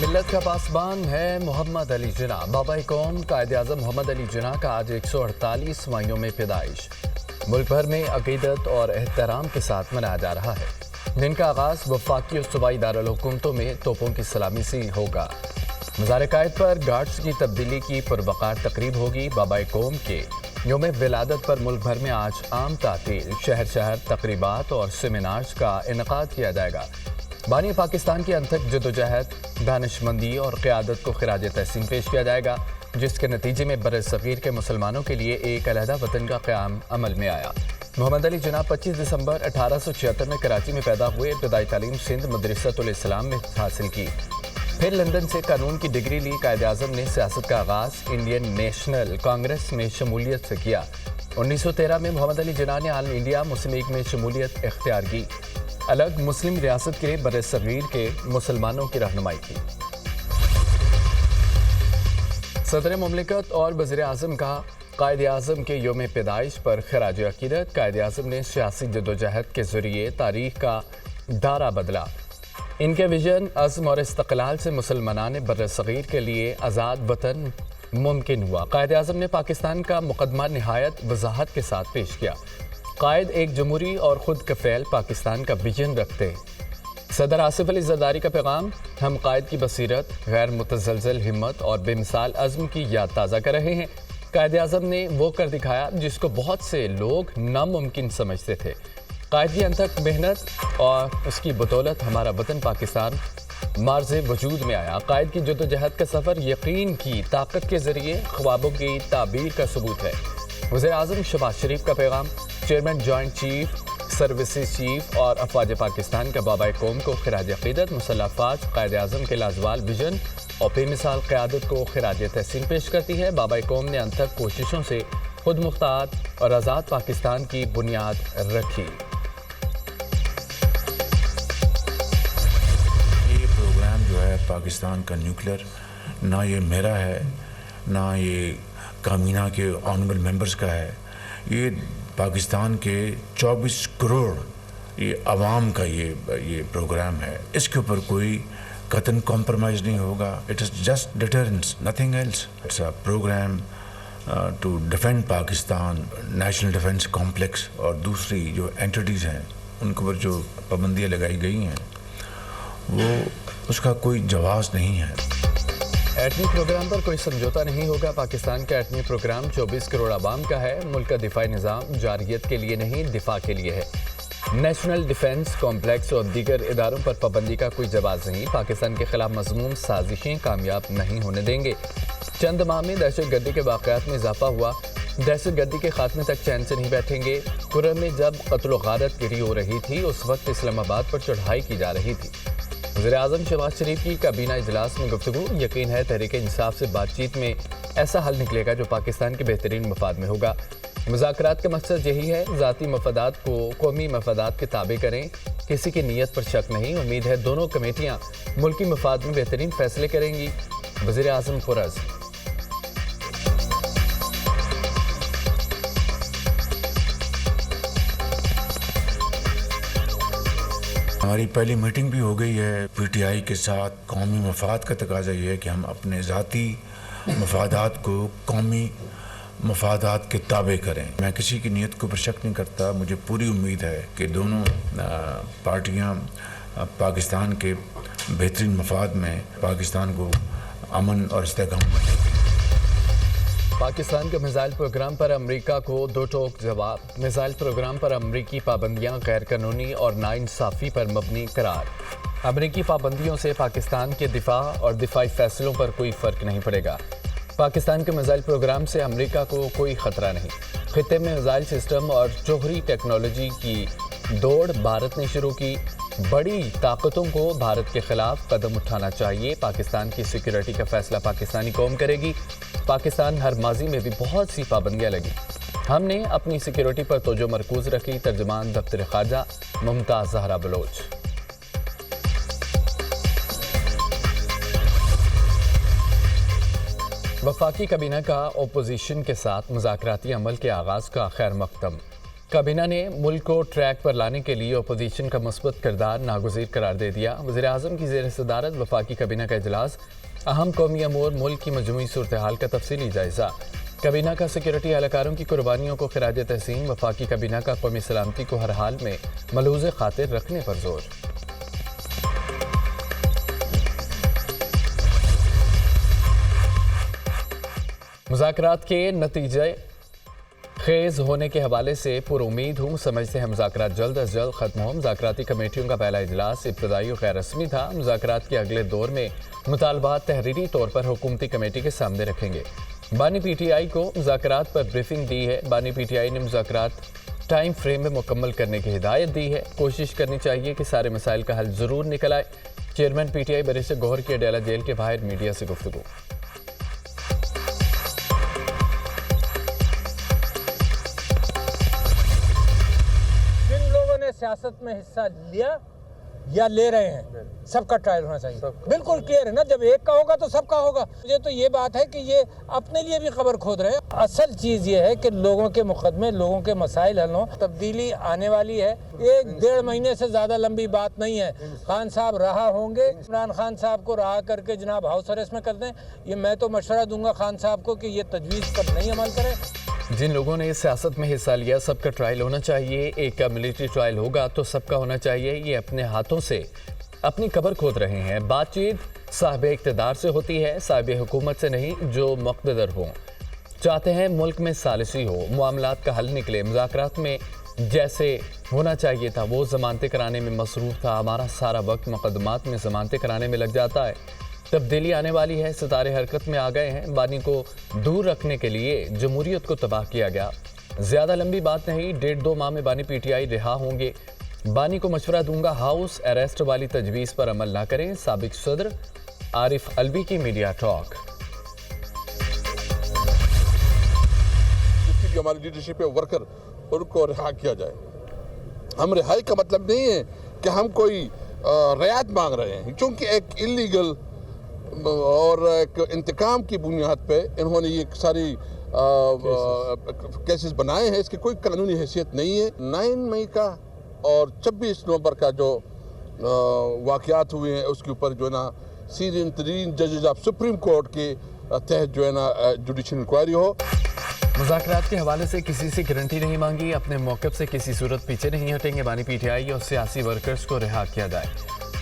ملت کا پاسبان ہے محمد علی جناح۔ بابا قوم قائد اعظم محمد علی جناح کا آج 148واں یوم پیدائش ملک بھر میں عقیدت اور احترام کے ساتھ منایا جا رہا ہے، جن کا آغاز وفاقی اور صوبائی دارالحکومتوں میں توپوں کی سلامی سے ہوگا۔ مزار قائد پر گارڈز کی تبدیلی کی پروقار تقریب ہوگی۔ بابا قوم کے یوم ولادت پر ملک بھر میں آج عام تعطیل، شہر شہر تقریبات اور سیمینارز کا انعقاد کیا جائے گا۔ بانی پاکستان کی انتھک جدوجہد، دانشمندی اور قیادت کو خراج تحسین پیش کیا جائے گا، جس کے نتیجے میں برصغیر کے مسلمانوں کے لیے ایک علیحدہ وطن کا قیام عمل میں آیا۔ محمد علی جناح 25 دسمبر 1876 میں کراچی میں پیدا ہوئے۔ ابتدائی تعلیم سندھ مدرسۃ الاسلام میں حاصل کی، پھر لندن سے قانون کی ڈگری لی۔ قائد اعظم نے سیاست کا آغاز انڈین نیشنل کانگریس میں شمولیت سے کیا۔ 1913 میں محمد علی جناح نے آل انڈیا مسلم لیگ میں شمولیت اختیار کی، الگ مسلم ریاست کے لیے برصغیر کے مسلمانوں کی رہنمائی کی۔ صدر مملکت اور وزیر اعظم کا قائد اعظم کے یوم پیدائش پر خراج عقیدت۔ قائد اعظم نے سیاسی جدوجہد کے ذریعے تاریخ کا دھارا بدلا۔ ان کے ویژن، عزم اور استقلال سے مسلمانان برصغیر کے لیے آزاد وطن ممکن ہوا۔ قائد اعظم نے پاکستان کا مقدمہ نہایت وضاحت کے ساتھ پیش کیا۔ قائد ایک جمہوری اور خود کفیل پاکستان کا ویژن رکھتے ہیں۔ صدر آصف علی زرداری کا پیغام، ہم قائد کی بصیرت، غیر متزلزل ہمت اور بے مثال عزم کی یاد تازہ کر رہے ہیں۔ قائد اعظم نے وہ کر دکھایا جس کو بہت سے لوگ ناممکن سمجھتے تھے۔ قائد کی انتھک محنت اور اس کی بدولت ہمارا وطن پاکستان معرض وجود میں آیا۔ قائد کی جدوجہد کا سفر یقین کی طاقت کے ذریعے خوابوں کی تعبیر کا ثبوت ہے۔ وزیر اعظم شہباز شریف کا پیغام، chairman joint chief services chief اور افواج پاکستان کا بابا قوم کو خراج عقیدت۔ مسلح افواج قائد اعظم کے لازوال ویژن اور بے مثال قیادت کو خراج تحسین پیش کرتی ہے۔ بابا قوم نے انتھک کوششوں سے خود مختار اور آزاد پاکستان کی بنیاد رکھی۔ یہ پروگرام جو ہے پاکستان کا نیوکلیر، نہ یہ میرا ہے نہ یہ کابینہ کے آنریبل ممبرز کا ہے، یہ پاکستان کے 24 کروڑ یہ عوام کا یہ پروگرام ہے۔ اس کے اوپر کوئی قطعاً کمپرومائز نہیں ہوگا۔ It is just deterrence, nothing else. It's a program to defend Pakistan, national defence complex اور دوسری جو اینٹیز ہیں ان کے اوپر جو پابندیاں لگائی گئی ہیں وہ اس کا کوئی جواز نہیں ہے۔ ایٹمی پروگرام پر کوئی سمجھوتا نہیں ہوگا۔ پاکستان کا ایٹمی پروگرام 24 کروڑ عوام کا ہے۔ ملک کا دفاعی نظام جارحیت کے لیے نہیں، دفاع کے لیے ہے۔ نیشنل ڈیفنس کمپلیکس اور دیگر اداروں پر پابندی کا کوئی جواز نہیں۔ پاکستان کے خلاف مذموم سازشیں کامیاب نہیں ہونے دیں گے۔ چند ماہ میں دہشت گردی کے واقعات میں اضافہ ہوا، دہشت گردی کے خاتمے تک چین سے نہیں بیٹھیں گے۔ کرم میں جب قتل و غارت گری ہو رہی تھی، اس وقت اسلام آباد پر چڑھائی کی جا رہی تھی۔ وزیر اعظم شہباز شریف کی کابینہ اجلاس میں گفتگو، یقین ہے تحریک انصاف سے بات چیت میں ایسا حل نکلے گا جو پاکستان کے بہترین مفاد میں ہوگا۔ مذاکرات کا مقصد یہی ہے، ذاتی مفادات کو قومی مفادات کے تابع کریں، کسی کی نیت پر شک نہیں۔ امید ہے دونوں کمیٹیاں ملکی مفاد میں بہترین فیصلے کریں گی۔ وزیر اعظم پرعزم۔ ہماری پہلی میٹنگ بھی ہو گئی ہے پی ٹی آئی کے ساتھ۔ قومی مفاد کا تقاضا یہ ہے کہ ہم اپنے ذاتی مفادات کو قومی مفادات کے تابع کریں۔ میں کسی کی نیت کے اوپر شک نہیں کرتا۔ مجھے پوری امید ہے کہ دونوں پارٹیاں پاکستان کے بہترین مفاد میں پاکستان کو امن اور استحکام بنائیں گے۔ پاکستان کے میزائل پروگرام پر امریکہ کو دو ٹوک جواب۔ میزائل پروگرام پر امریکی پابندیاں غیر قانونی اور ناانصافی پر مبنی قرار۔ امریکی پابندیوں سے پاکستان کے دفاع اور دفاعی فیصلوں پر کوئی فرق نہیں پڑے گا۔ پاکستان کے میزائل پروگرام سے امریکہ کو کوئی خطرہ نہیں۔ خطے میں میزائل سسٹم اور جوہری ٹیکنالوجی کی دوڑ بھارت نے شروع کی۔ بڑی طاقتوں کو بھارت کے خلاف قدم اٹھانا چاہیے۔ پاکستان کی سیکیورٹی کا فیصلہ پاکستانی قوم کرے گی۔ پاکستان ہر ماضی میں بھی بہت سی پابندیاں لگی، ہم نے اپنی سیکیورٹی پر توجہ مرکوز رکھی۔ ترجمان دفتر خارجہ ممتاز زہرا بلوچ۔ وفاقی کابینہ کا اپوزیشن کے ساتھ مذاکراتی عمل کے آغاز کا خیر مقدم۔ काबीना ने मुल्क को ट्रैक पर लाने के लिए अपोजिशन का मुस्बत किरदार नागुज़ीर करार दे दिया। वज़ीर-ए-आज़म की ज़ेर सदारत वफाकी काबीना का इजलास, अहम कौमी अमूर, मुल्क की मजमूई सूरत हाल का तफसीली जायज़ा। काबीना का सिक्योरिटी एहलकारों की कुर्बानियों को खिराज तहसीन, वफाकी काबीना का कौमी सलामती को हर हाल में मलूज़ खातिर रखने पर जोर। मुज़ाकरात के नतीजे खेज होने के हवाले से पुरुमीद हूँ, समझते हैं मुज़ाकरात जल्द अज जल्द खत्म हो। मुज़ाकराती कमेटियों का पहला इजलास इब्तदाई और गैर रस्मी था। मुज़ाकरात के अगले दौर में मुतालबात तहरीरी तौर पर हुकूमती कमेटी के सामने रखेंगे। बानी पीटीआई को मुज़ाकरात पर ब्रीफिंग दी है। बानी पीटीआई ने मुज़ाकरात टाइम फ्रेम में मुकम्मल करने की हिदायत दी है। कोशिश करनी चाहिए कि सारे मसाइल का हल ज़रूर निकल आए। चेयरमैन पीटीआई बैरिस्टर गौहर की अडेला जेल के बाहर मीडिया से गुफ्तगू। सियासत में हिस्सा लिया या ले रहे हैं, सबका ट्रायल होना चाहिए। बिल्कुल क्लियर है ना, जब एक का होगा तो सबका होगा। मुझे तो ये बात है कि ये अपने लिए भी खबर खोद रहे हैं। असल चीज़ ये है कि लोगों के मुकदमे, लोगों के मसाइल हल हों, तब्दीली आने वाली है। 1-1.5 महीने से ज़्यादा लंबी बात नहीं है। खान साहब रहा होंगे, इमरान खान साहब को रहा करके जनाब हाउस अरेस्ट में कर दें। ये मैं तो मशवरा दूंगा खान साहब को कि ये तजवीज़ पर नहीं अमल करें। जिन लोगों ने इस सियासत में हिस्सा लिया, सबका ट्रायल होना चाहिए। एक का मिलिट्री ट्रायल होगा तो सबका होना चाहिए। ये अपने हाथों से अपनी कब्र खोद रहे हैं। बातचीत साहिब इक़्तिदार से होती है, साहिब हुकूमत से नहीं जो मुक़्तदर हो। चाहते हैं मुल्क में सालिसी हो, मामलात का हल निकले। मुज़ाकरात में जैसे होना चाहिए था वो ज़मानतें कराने में मसरूफ़ था। हमारा सारा वक्त मुक़दमात में ज़मानतें कराने में लग जाता है। तब्दीली आने वाली है, सितारे हरकत में आ गए हैं। बानी को दूर रखने के लिए जमहूरियत को तबाह किया गया। ज़्यादा लंबी बात नहीं, 1.5-2 माह में बानी पीटीआई रिहा होंगे। बानी को मशवरा दूंगा हाउस अरेस्ट वाली तजवीज़ पर अमल ना करें। साबिक सदर आरिफ अलवी की मीडिया टॉक। जिसकी भी हमारी लीडरशिप है वर्कर, उनको रिहा किया जाए। हम रिहाई का मतलब नहीं है कि हम कोई रियायत मांग रहे हैं, क्योंकि एक इलीगल और एक इंतकाम की बुनियाद पे इन्होंने ये सारी केसेस बनाए हैं। इसकी कोई कानूनी हैसियत नहीं है। 9 मई का और 26 नवंबर का जो वाक़यात हुए हैं उसके ऊपर जो है ना सीनियर तरीन जजेस ऑफ सुप्रीम कोर्ट के तहत जो है ना जुडिशल इंक्वायरी हो। मुज़ाकरात के हवाले से किसी से गारंटी नहीं मांगी। अपने मौक़िफ़ से किसी सूरत पीछे नहीं हटेंगे। बानी पीटीआई और सियासी वर्कर्स को रिहा किया जाए।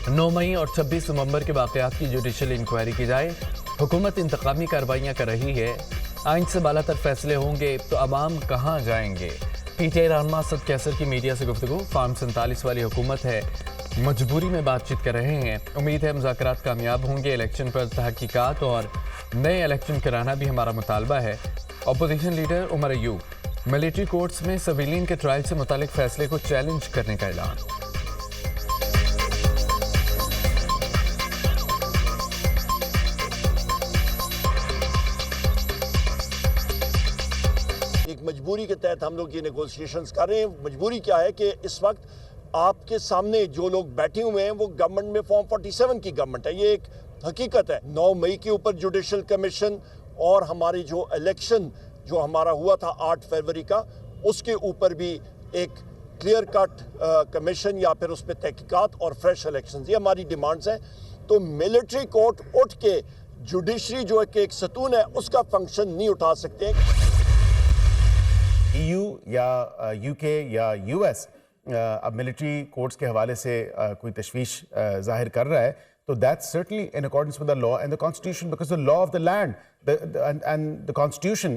9 मई और 26 नवंबर के वाक़यात की जुडिशल इंक्वायरी की जाए। हुकूमत इंतकामी कार्रवाइयाँ कर रही है। आइन से बालातर फैसले होंगे तो अवाम कहाँ जाएंगे। पीटीआई रहनुमा असद कैसर की मीडिया से गुफ्तगू। फार्म 47 वाली हुकूमत है, मजबूरी में बातचीत कर रहे हैं। उम्मीद है मुज़ाकरात कामयाब होंगे। इलेक्शन पर तहकीकात और नए इलेक्शन कराना भी हमारा मुतालबा है। Opposition leader Umar Ayub, military courts में सिविलियन के ट्रायल से मुतालिक फैसले को चैलेंज करने का ऐलान। एक मजबूरी के तहत हम लोग ये नेगोशिएशंस कर रहे हैं। मजबूरी क्या है कि इस वक्त आपके सामने जो लोग बैठे हुए हैं वो गवर्नमेंट में फॉर्म 47 की गवर्नमेंट है। ये एक हकीकत है। 9 मई के ऊपर जुडिशल कमीशन और हमारी जो इलेक्शन जो हमारा हुआ था 8 फरवरी का, उसके ऊपर भी एक क्लियर कट कमीशन या फिर उस पर तहकीकात और फ्रेश इलेक्शन, ये हमारी डिमांड्स हैं। तो मिलिट्री कोर्ट उठ के जुडिशरी जो एक सतून है उसका फंक्शन नहीं उठा सकते। EU या UK या US अब मिलिट्री कोर्ट्स के हवाले से कोई तशवीश जाहिर कर रहा है, तो that's certainly in accordance with the law and the constitution, because the law of the land and the constitution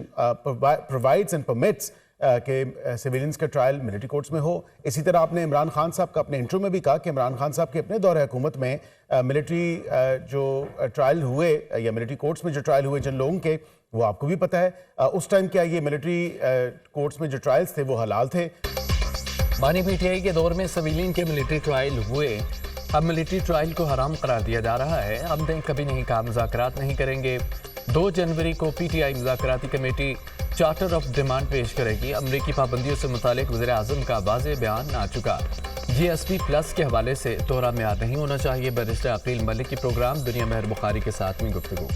provides and permits कि सिविलियंस का ट्रायल मिलिट्री कोर्ट्स में हो। इसी तरह आपने इमरान खान साहब का अपने इंटरव्यू में भी कहा कि इमरान खान साहब के अपने दौर हुकूमत में मिलिट्री जो ट्रायल हुए या मिलिट्री कोर्ट्स में जो ट्रायल हुए जिन लोगों के, वो आपको भी पता है। उस टाइम क्या ये मिलिट्री कोर्ट्स में जो ट्रायल्स थे वो हलाल थे? बानी पीटीआई के दौर में सिविलियन के मिलिट्री ट्रायल हुए, अब मिलिट्री ट्रायल को हराम करार दिया जा रहा है। हमने कभी नहीं कहा मुज़ाकरात नहीं करेंगे। 2 जनवरी को पीटीआई मुज़ाकराती कमेटी चार्टर ऑफ डिमांड पेश करेगी। अमरीकी पाबंदियों से मुतालिक वज़ीर-ए-आज़म का वाज़ेह बयान आ चुका। GSP+ के हवाले से दोहरा मेयार नहीं होना चाहिए। बैरिस्टर अकील मलिक की प्रोग्राम दुनिया महर बुखारी के साथ में गुफ्तगू।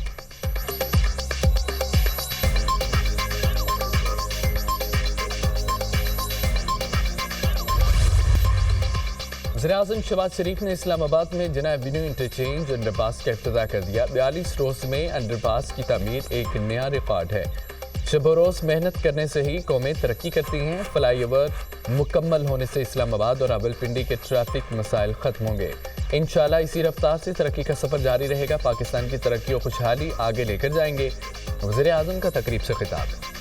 वज़ीर-ए-आज़म शहबाज शरीफ ने इस्लामाबाद में जिना एवेन्यू इंटरचेंज अंडरपास का इफ्तिताह कर दिया। 42 रोज़ में अंडरपास की तामीर एक नया रिकॉर्ड है। शब रोज़ मेहनत करने से ही कौमें तरक्की करती हैं। फ्लाईओवर मुकम्मल होने से इस्लामाबाद और रावलपिंडी के ट्रैफिक मसाइल ख़त्म होंगे। इंशाल्लाह इसी रफ्तार से तरक्की का सफ़र जारी रहेगा। पाकिस्तान की तरक्की और खुशहाली आगे लेकर जाएंगे। वज़ीर-ए-आज़म का तकरीब से खिताब।